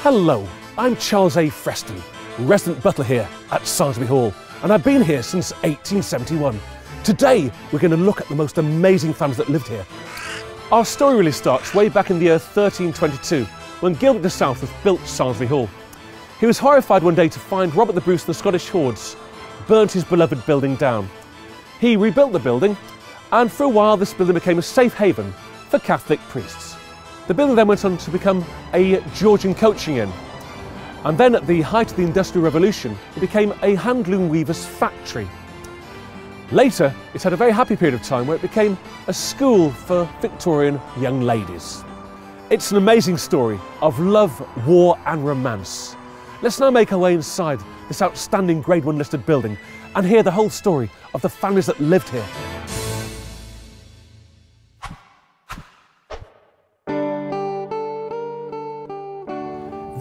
Hello, I'm Charles A. Freston, resident butler here at Samlesbury Hall, and I've been here since 1871. Today, we're going to look at the most amazing families that lived here. Our story really starts way back in the year 1322, when Gilbert de Southworth built Samlesbury Hall. He was horrified one day to find Robert the Bruce and the Scottish hordes burnt his beloved building down. He rebuilt the building, and for a while this building became a safe haven for Catholic priests. The building then went on to become a Georgian coaching inn. And then at the height of the Industrial Revolution, it became a handloom weaver's factory. Later, it had a very happy period of time where it became a school for Victorian young ladies. It's an amazing story of love, war and romance. Let's now make our way inside this outstanding Grade 1 listed building and hear the whole story of the families that lived here.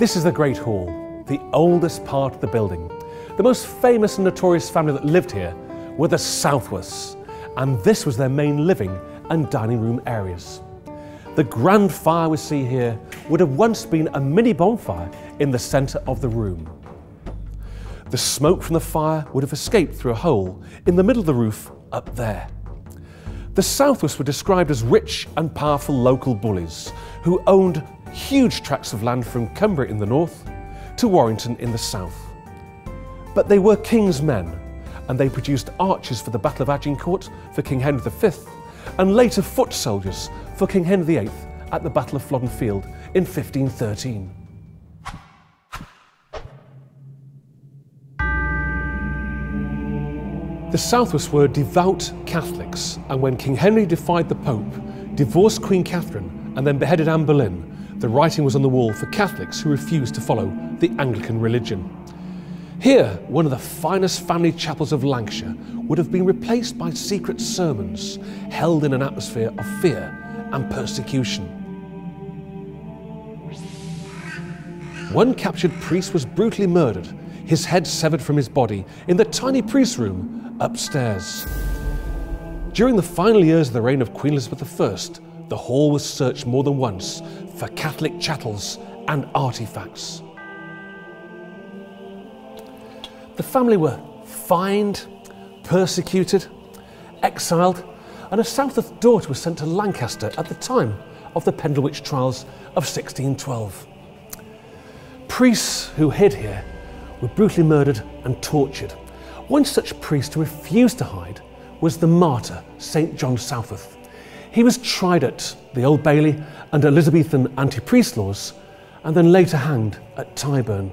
This is the Great Hall, the oldest part of the building. The most famous and notorious family that lived here were the Southworths, and this was their main living and dining room areas. The grand fire we see here would have once been a mini bonfire in the centre of the room. The smoke from the fire would have escaped through a hole in the middle of the roof up there. The Southworths were described as rich and powerful local bullies who owned huge tracts of land from Cumbria in the north to Warrington in the south. But they were king's men, and they produced archers for the Battle of Agincourt for King Henry V, and later foot soldiers for King Henry VIII at the Battle of Flodden Field in 1513. The Southworths were devout Catholics, and when King Henry defied the Pope, divorced Queen Catherine and then beheaded Anne Boleyn, the writing was on the wall for Catholics who refused to follow the Anglican religion. Here, one of the finest family chapels of Lancashire would have been replaced by secret sermons held in an atmosphere of fear and persecution. One captured priest was brutally murdered, his head severed from his body in the tiny priest room upstairs. During the final years of the reign of Queen Elizabeth I, the hall was searched more than once for Catholic chattels and artefacts. The family were fined, persecuted, exiled, and a Southworth daughter was sent to Lancaster at the time of the Pendlewich trials of 1612. Priests who hid here were brutally murdered and tortured. One such priest who refused to hide was the martyr St. John Southworth. He was tried at the Old Bailey under Elizabethan anti-priest laws and then later hanged at Tyburn.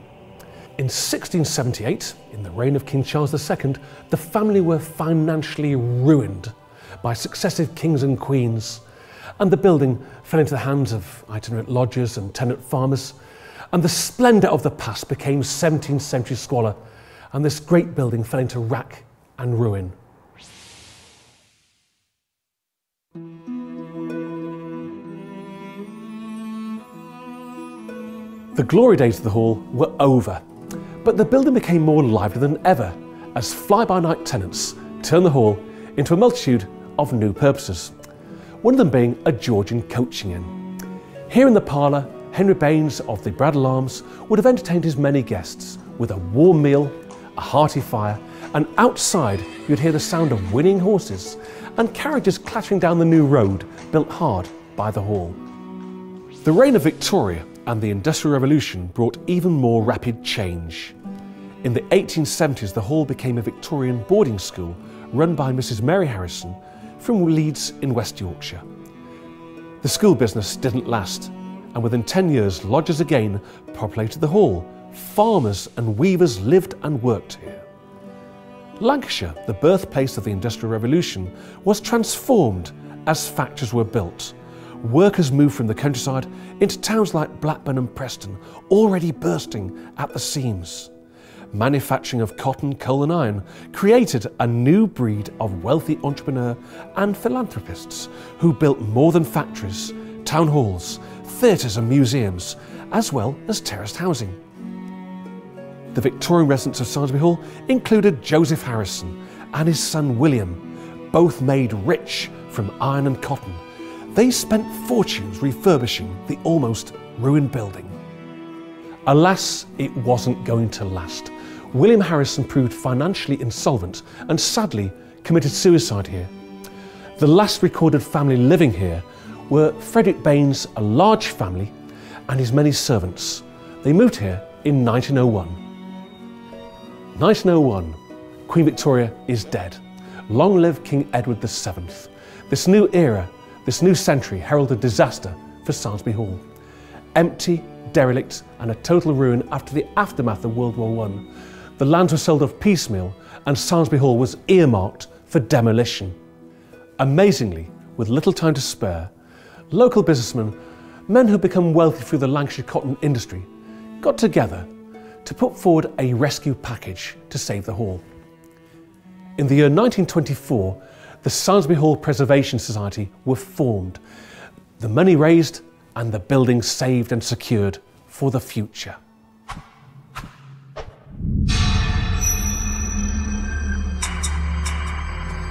In 1678, in the reign of King Charles II, the family were financially ruined by successive kings and queens, and the building fell into the hands of itinerant lodgers and tenant farmers, and the splendour of the past became 17th century squalor, and this great building fell into wrack and ruin. The glory days of the hall were over, but the building became more lively than ever as fly-by-night tenants turned the hall into a multitude of new purposes, one of them being a Georgian coaching inn. Here in the parlour, Henry Baines of the Bradle Arms would have entertained his many guests with a warm meal, a hearty fire, and outside you'd hear the sound of whinnying horses and carriages clattering down the new road built hard by the hall. The reign of Victoria and the Industrial Revolution brought even more rapid change. In the 1870s, the hall became a Victorian boarding school run by Mrs. Mary Harrison from Leeds in West Yorkshire. The school business didn't last, and within 10 years, lodgers again populated the hall. Farmers and weavers lived and worked here. Lancashire, the birthplace of the Industrial Revolution, was transformed as factories were built. Workers moved from the countryside into towns like Blackburn and Preston, already bursting at the seams. Manufacturing of cotton, coal and iron created a new breed of wealthy entrepreneur and philanthropists who built more than factories, town halls, theatres and museums, as well as terraced housing. The Victorian residents of Samlesbury Hall included Joseph Harrison and his son William, both made rich from iron and cotton, they spent fortunes refurbishing the almost ruined building. Alas, it wasn't going to last. William Harrison proved financially insolvent and sadly committed suicide here. The last recorded family living here were Frederick Baines, a large family, and his many servants. They moved here in 1901. 1901, Queen Victoria is dead. Long live King Edward VII. This new era, this new century heralded disaster for Samlesbury Hall. Empty, derelict and a total ruin after the aftermath of World War I. The lands were sold off piecemeal and Samlesbury Hall was earmarked for demolition. Amazingly, with little time to spare, local businessmen, men who'd become wealthy through the Lancashire cotton industry, got together to put forward a rescue package to save the hall. In the year 1924, the Samlesbury Hall Preservation Society were formed, the money raised and the building saved and secured for the future.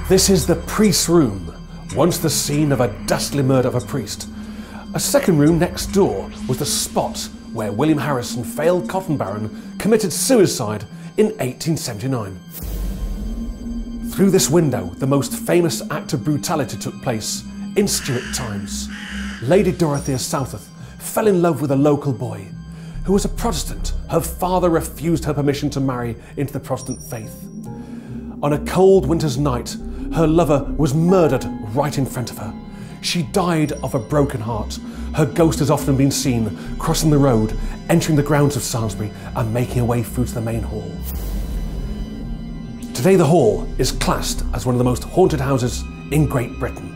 This is the priest's room, once the scene of a dastardly murder of a priest. A second room next door was the spot where William Harrison, failed cotton baron, committed suicide in 1879. Through this window, the most famous act of brutality took place in Stuart times. Lady Dorothea Southworth fell in love with a local boy who was a Protestant. Her father refused her permission to marry into the Protestant faith. On a cold winter's night, her lover was murdered right in front of her. She died of a broken heart. Her ghost has often been seen crossing the road, entering the grounds of Samlesbury and making her way through to the main hall. Today the hall is classed as one of the most haunted houses in Great Britain.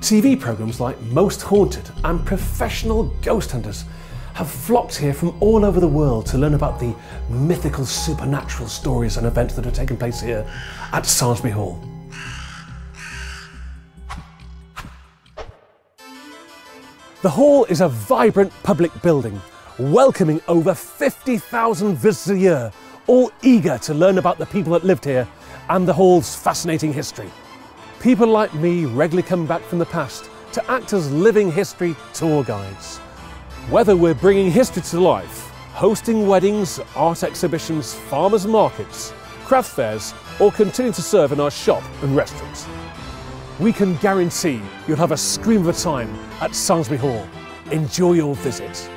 TV programmes like Most Haunted and professional ghost hunters have flocked here from all over the world to learn about the mythical supernatural stories and events that have taken place here at Samlesbury Hall. The hall is a vibrant public building, welcoming over 50,000 visitors a year, all eager to learn about the people that lived here and the hall's fascinating history. People like me regularly come back from the past to act as living history tour guides. Whether we're bringing history to life, hosting weddings, art exhibitions, farmers markets, craft fairs, or continuing to serve in our shop and restaurants, we can guarantee you'll have a scream of a time at Samlesbury Hall. Enjoy your visit.